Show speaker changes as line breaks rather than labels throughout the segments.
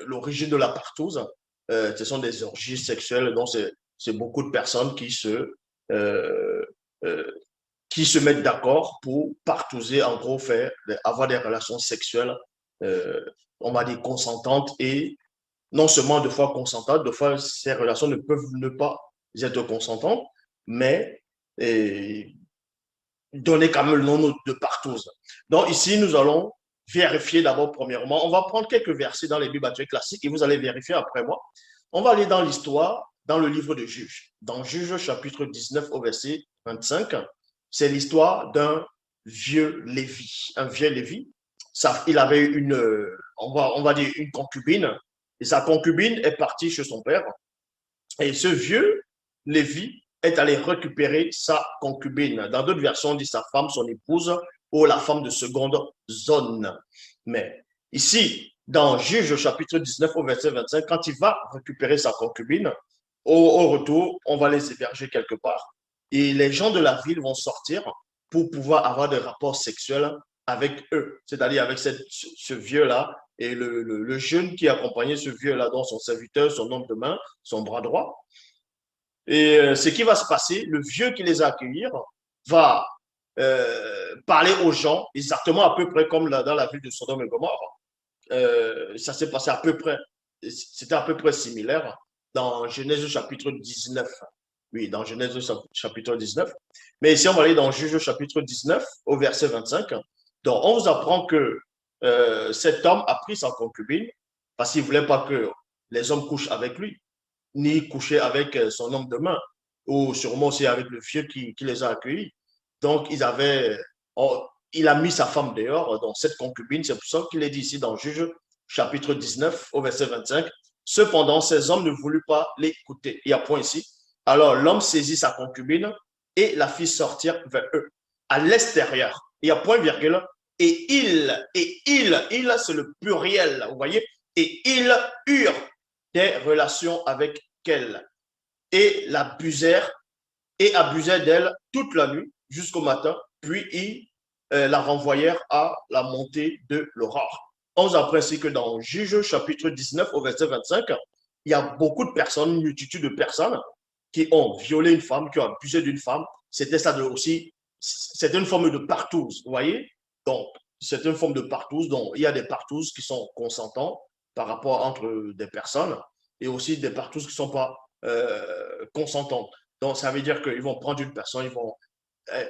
l'origine de la partouze. Ce sont des orgies sexuelles, donc c'est beaucoup de personnes euh, euh, qui se mettent d'accord pour partouzer, en gros, avoir des relations sexuelles, euh, on va dire consentantes et non seulement de fois consentantes, de fois ces relations ne peuvent ne pas être consentantes, mais et, donner quand même le nom de partouze. Donc ici, nous allons vérifier d'abord premièrement. On va prendre quelques versets dans les Bibles classiques et vous allez vérifier après moi. On va aller dans l'histoire, dans le livre de Juges. Dans Juges chapitre 19 au verset 25, c'est l'histoire d'un vieux Lévi. Un vieux Lévi, il avait on va dire une concubine, et sa concubine est partie chez son père. Et ce vieux Lévi est allé récupérer sa concubine. Dans d'autres versions, on dit sa femme, son épouse, ou la femme de seconde zone. Mais ici, dans Juge chapitre 19 au verset 25, quand il va récupérer sa concubine, au retour, on va les héberger quelque part. Et les gens de la ville vont sortir pour pouvoir avoir des rapports sexuels avec eux, c'est-à-dire avec ce vieux-là et le jeune qui accompagnait ce vieux-là, dont son serviteur, son homme de main, son bras droit. Et ce qui va se passer, le vieux qui les a accueillis va parler aux gens, exactement à peu près comme dans la ville de Sodome et Gomorre. Ça s'est passé à peu près, c'était à peu près similaire dans Genèse chapitre 19. Oui, dans Genèse chapitre 19. Mais ici, on va aller dans Juge chapitre 19 au verset 25. Donc, on vous apprend que cet homme a pris sa concubine parce qu'il ne voulait pas que les hommes couchent avec lui, ni coucher avec son homme de main, ou sûrement aussi avec le vieux qui les a accueillis. Donc, il a mis sa femme dehors, donc cette concubine, c'est pour ça qu'il est dit ici dans Juge chapitre 19 au verset 25. Cependant, ces hommes ne voulurent pas l'écouter. Il y a point ici. Alors, l'homme saisit sa concubine et la fit sortir vers eux, à l'extérieur. Il y a point virgule. Il, c'est le pluriel, vous voyez, et ils eurent des relations avec elle et l'abusèrent et abusèrent d'elle toute la nuit jusqu'au matin, puis ils la renvoyèrent à la montée de l'aurore. On vous apprend ainsi que dans Juge chapitre 19 au verset 25, il y a beaucoup de personnes, une multitude de personnes qui ont violé une femme, qui ont abusé d'une femme. C'était ça aussi, c'est une forme de partouze, vous voyez? Donc, c'est une forme de partouze, donc il y a des partouzes qui sont consentants par rapport entre des personnes et aussi des partouzes qui ne sont pas consentantes. Donc, ça veut dire qu'ils vont prendre une personne, ils vont euh,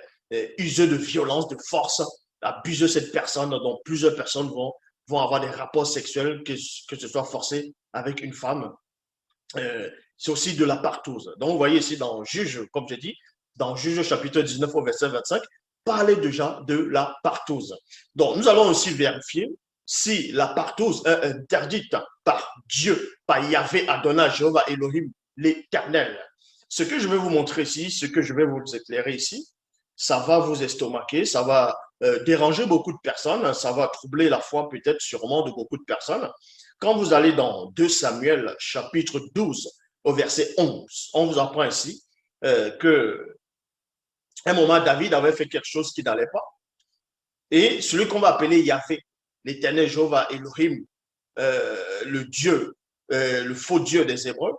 user de violence, de force, abuser cette personne. Donc, plusieurs personnes vont avoir des rapports sexuels, que ce soit forcé avec une femme. C'est aussi de la partouze. Donc, vous voyez ici dans Juge, comme j'ai dit, dans Juge chapitre 19 au verset 25, parler déjà de la partouze. Donc, nous allons aussi vérifier si la partouze est interdite par Dieu, par Yahvé, Adonai, Jéhovah, Elohim, l'Éternel. Ce que je vais vous montrer ici, ce que je vais vous éclairer ici, ça va vous estomaquer, ça va déranger beaucoup de personnes, ça va troubler la foi peut-être sûrement de beaucoup de personnes. Quand vous allez dans 2 Samuel chapitre 12 au verset 11, on vous apprend ici que un moment David avait fait quelque chose qui n'allait pas. Et celui qu'on va appeler Yahvé, l'éternel Jéhovah Elohim, le Dieu, le faux Dieu des Hébreux,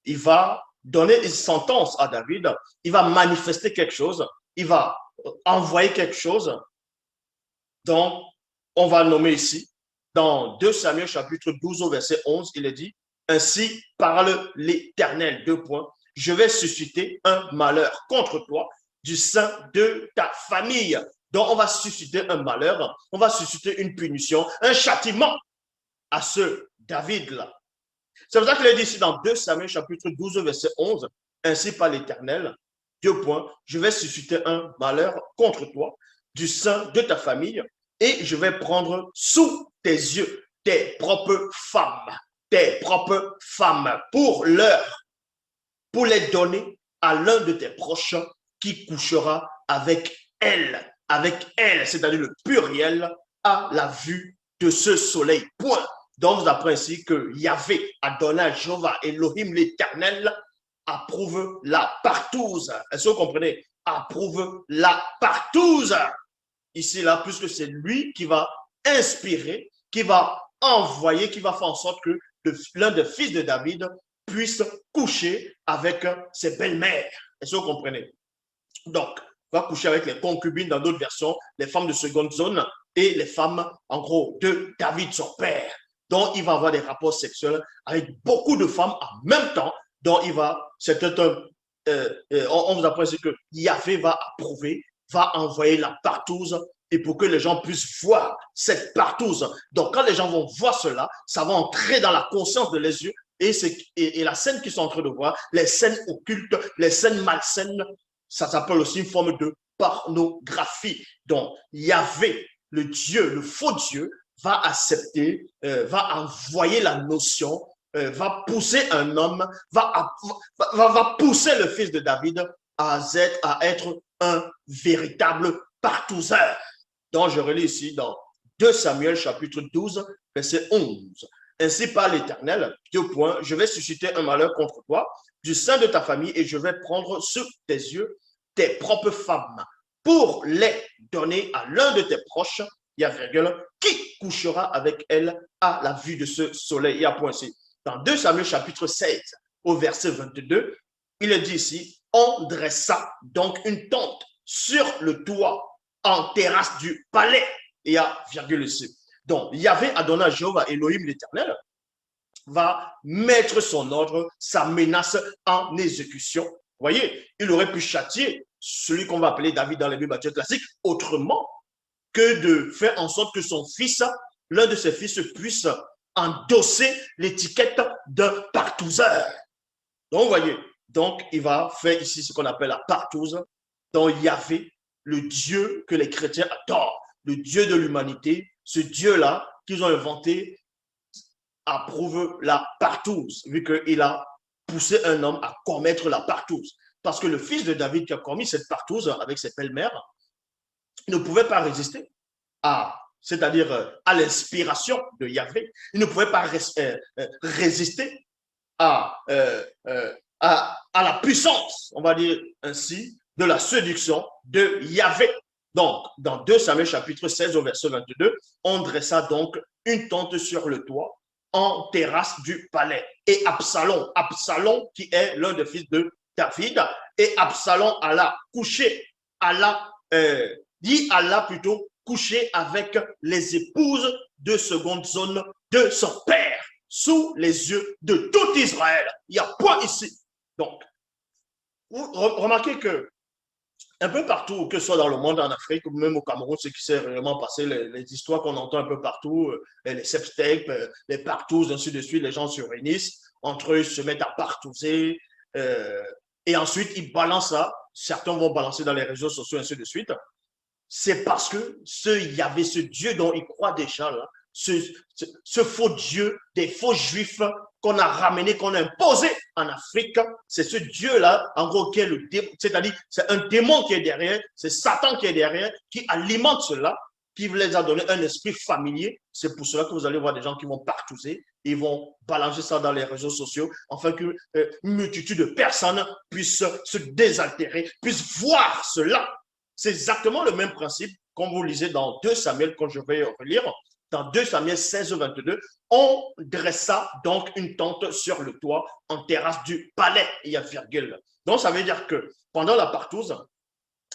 il va donner une sentence à David, il va manifester quelque chose, il va envoyer quelque chose. Donc, on va nommer ici, dans 2 Samuel chapitre 12 au verset 11, il est dit, ainsi parle l'Éternel, 2 points, je vais susciter un malheur contre toi du sein de ta famille. Donc, on va susciter un malheur, on va susciter une punition, un châtiment à ce David-là. C'est pour ça qu'il est dit ici dans 2 Samuel chapitre 12 verset 11, ainsi par l'Éternel, 2 points, je vais susciter un malheur contre toi du sein de ta famille et je vais prendre sous tes yeux tes propres femmes pour les donner à l'un de tes proches qui couchera avec elle, c'est-à-dire le pluriel, à la vue de ce soleil. Point. Donc, vous apprenez ici que Yahvé, Adonai, Jéhovah, Elohim, l'Éternel, approuve la partouze. Est-ce que vous comprenez? Approuve la partouze. Ici, là, puisque c'est lui qui va inspirer, qui va envoyer, qui va faire en sorte que l'un des fils de David puisse coucher avec ses belles-mères. Est-ce que vous comprenez? Donc, va coucher avec les concubines dans d'autres versions, les femmes de seconde zone et les femmes, en gros, de David, son père. Donc, il va avoir des rapports sexuels avec beaucoup de femmes en même temps. Donc, on vous apprend ici que Yahvé va approuver, va envoyer la partouze et pour que les gens puissent voir cette partouze. Donc, quand les gens vont voir cela, ça va entrer dans la conscience de les yeux et la scène qu'ils sont en train de voir, les scènes occultes, les scènes malsaines, ça s'appelle aussi une forme de pornographie. Donc, Yahvé, le Dieu, le faux Dieu, va accepter, va envoyer la notion, va pousser un homme, va pousser le fils de David à être un véritable partouzeur. Donc, je relis ici dans 2 Samuel chapitre 12, verset 11. Ainsi parle l'Éternel, je vais susciter un malheur contre toi du sein de ta famille et je vais prendre sur tes yeux tes propres femmes pour les donner à l'un de tes proches, il y a virgule, qui couchera avec elle à la vue de ce soleil. Il y a point ici. Dans 2 Samuel chapitre 16 au verset 22, il est dit ici, on dressa donc une tente sur le toit en terrasse du palais. Il y a virgule ici. Donc, Yahvé a donné à Jéhovah Elohim l'Éternel va mettre son ordre, sa menace en exécution. Vous voyez, il aurait pu châtier celui qu'on va appeler David dans les Bibles classiques autrement que de faire en sorte que son fils, l'un de ses fils, puisse endosser l'étiquette d'un partouzeur. Donc, vous voyez, donc il va faire ici ce qu'on appelle la partouze. Donc, Yahvé, le Dieu que les chrétiens adorent, le Dieu de l'humanité, ce Dieu-là qu'ils ont inventé, approuve la partouze, vu qu'il a poussé un homme à commettre la partouze. Parce que le fils de David qui a commis cette partouze avec ses belles-mères ne pouvait pas résister c'est-à-dire à l'inspiration de Yahvé. Il ne pouvait pas résister à la puissance, on va dire ainsi, de la séduction de Yahvé. Donc, dans 2 Samuel chapitre 16 au verset 22, on dressa donc une tente sur le toit en terrasse du palais. Et Absalom qui est l'un des fils de David, et Absalom alla coucher, alla plutôt coucher avec les épouses de seconde zone de son père, sous les yeux de tout Israël. Il y a point ici. Donc, vous remarquez que un peu partout, que ce soit dans le monde, en Afrique, ou même au Cameroun, ce qui s'est réellement passé, les histoires qu'on entend un peu partout, les septapes, les partouzes, ainsi de suite, les gens se réunissent, entre eux, se mettent à partouzer, et ensuite, ils balancent ça. Certains vont balancer dans les réseaux sociaux, ainsi de suite. C'est parce que il y avait ce Dieu dont ils croient déjà, là, ce faux Dieu, des faux juifs qu'on a ramené, qu'on a imposé en Afrique, c'est ce Dieu-là, en gros, qui est le démon, c'est-à-dire, c'est un démon qui est derrière, c'est Satan qui est derrière, qui alimente cela, qui les a donné un esprit familier. C'est pour cela que vous allez voir des gens qui vont partouzer, ils vont balancer ça dans les réseaux sociaux, afin qu'une multitude de personnes puissent se désaltérer, puissent voir cela. C'est exactement le même principe qu'on vous lisez dans 2 Samuel, quand je vais relire. Dans 2 Samuel 16, 22, on dressa donc une tente sur le toit en terrasse du palais. Il y a virgule. Donc, ça veut dire que pendant la partouze,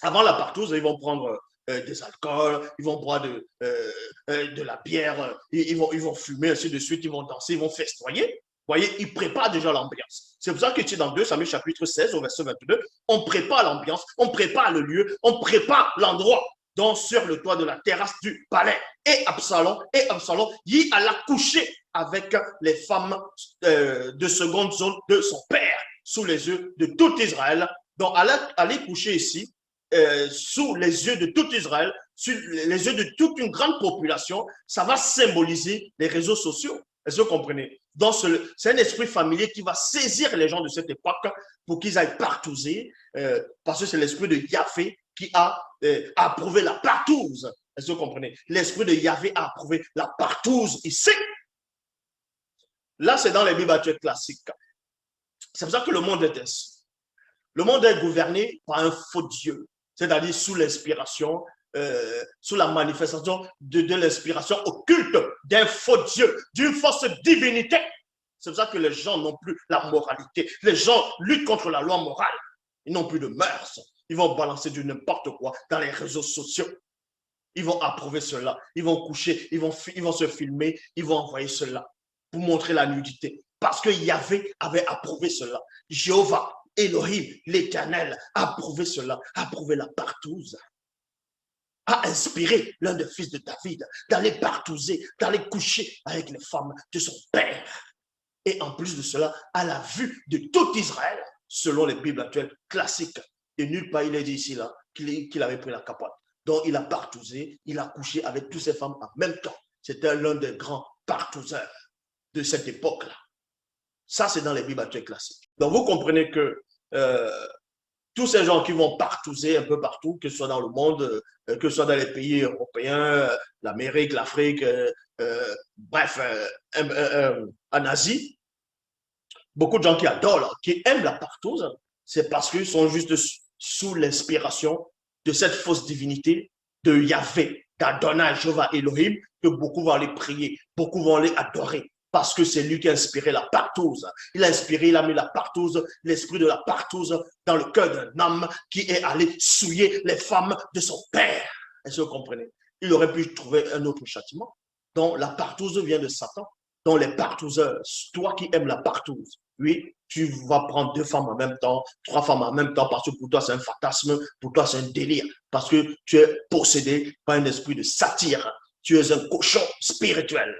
avant la partouze, ils vont prendre des alcools, ils vont boire de la bière, ils vont fumer, ainsi de suite, ils vont danser, ils vont festoyer. Vous voyez, ils préparent déjà l'ambiance. C'est pour ça que tu es dans 2 Samuel chapitre 16 au verset 22, on prépare l'ambiance, on prépare le lieu, on prépare l'endroit. Donc, sur le toit de la terrasse du palais. Et Absalom, il alla coucher avec les femmes de seconde zone de son père, sous les yeux de tout Israël. Donc, aller coucher ici, sous les yeux de tout Israël, sur les yeux de toute une grande population, ça va symboliser les réseaux sociaux. Est-ce que vous comprenez? Donc, c'est un esprit familier qui va saisir les gens de cette époque pour qu'ils aillent partouzer, parce que c'est l'esprit de Yahvé qui a approuvé la partouze. Est-ce que vous comprenez? L'esprit de Yahvé a approuvé la partouze ici. Là, c'est dans les Bibles actuelles classiques. C'est pour ça que le monde est ainsi. Le monde est gouverné par un faux Dieu, c'est-à-dire sous l'inspiration, sous la manifestation de l'inspiration occulte d'un faux Dieu, d'une fausse divinité. C'est pour ça que les gens n'ont plus la moralité. Les gens luttent contre la loi morale. Ils n'ont plus de mœurs. Ils vont balancer du n'importe quoi dans les réseaux sociaux. Ils vont approuver cela. Ils vont coucher, ils vont se filmer, ils vont envoyer cela pour montrer la nudité. Parce que Yahvé avait approuvé cela. Jéhovah, Elohim, l'Éternel, a approuvé cela, a approuvé la partouze, a inspiré l'un des fils de David d'aller partouzer, d'aller coucher avec les femmes de son père. Et en plus de cela, à la vue de tout Israël, selon les Bibles actuelles classiques. Et nulle part il est dit ici là qu'il avait pris la capote. Donc il a partousé, il a couché avec toutes ces femmes en même temps. C'était l'un des grands partouseurs de cette époque-là. Ça, c'est dans les Bibles actuelles classiques. Donc vous comprenez que tous ces gens qui vont partouzer un peu partout, que ce soit dans le monde, que ce soit dans les pays européens, l'Amérique, l'Afrique, bref, en Asie, beaucoup de gens qui adorent, qui aiment la partouze, c'est parce qu'ils sont juste sous l'inspiration de cette fausse divinité de Yahvé, d'Adonai, Jéhovah, Elohim, que beaucoup vont aller prier, beaucoup vont aller adorer, parce que c'est lui qui a inspiré la partouze. Il a inspiré, il a mis la partouze, l'esprit de la partouze dans le cœur d'un homme qui est allé souiller les femmes de son père. Est-ce que vous comprenez? Il aurait pu trouver un autre châtiment. Donc la partouze vient de Satan. Donc les partouzeurs, toi qui aimes la partouze, oui, tu vas prendre 2 femmes en même temps, 3 femmes en même temps, parce que pour toi c'est un fantasme, pour toi c'est un délire, parce que tu es possédé par un esprit de satire, tu es un cochon spirituel.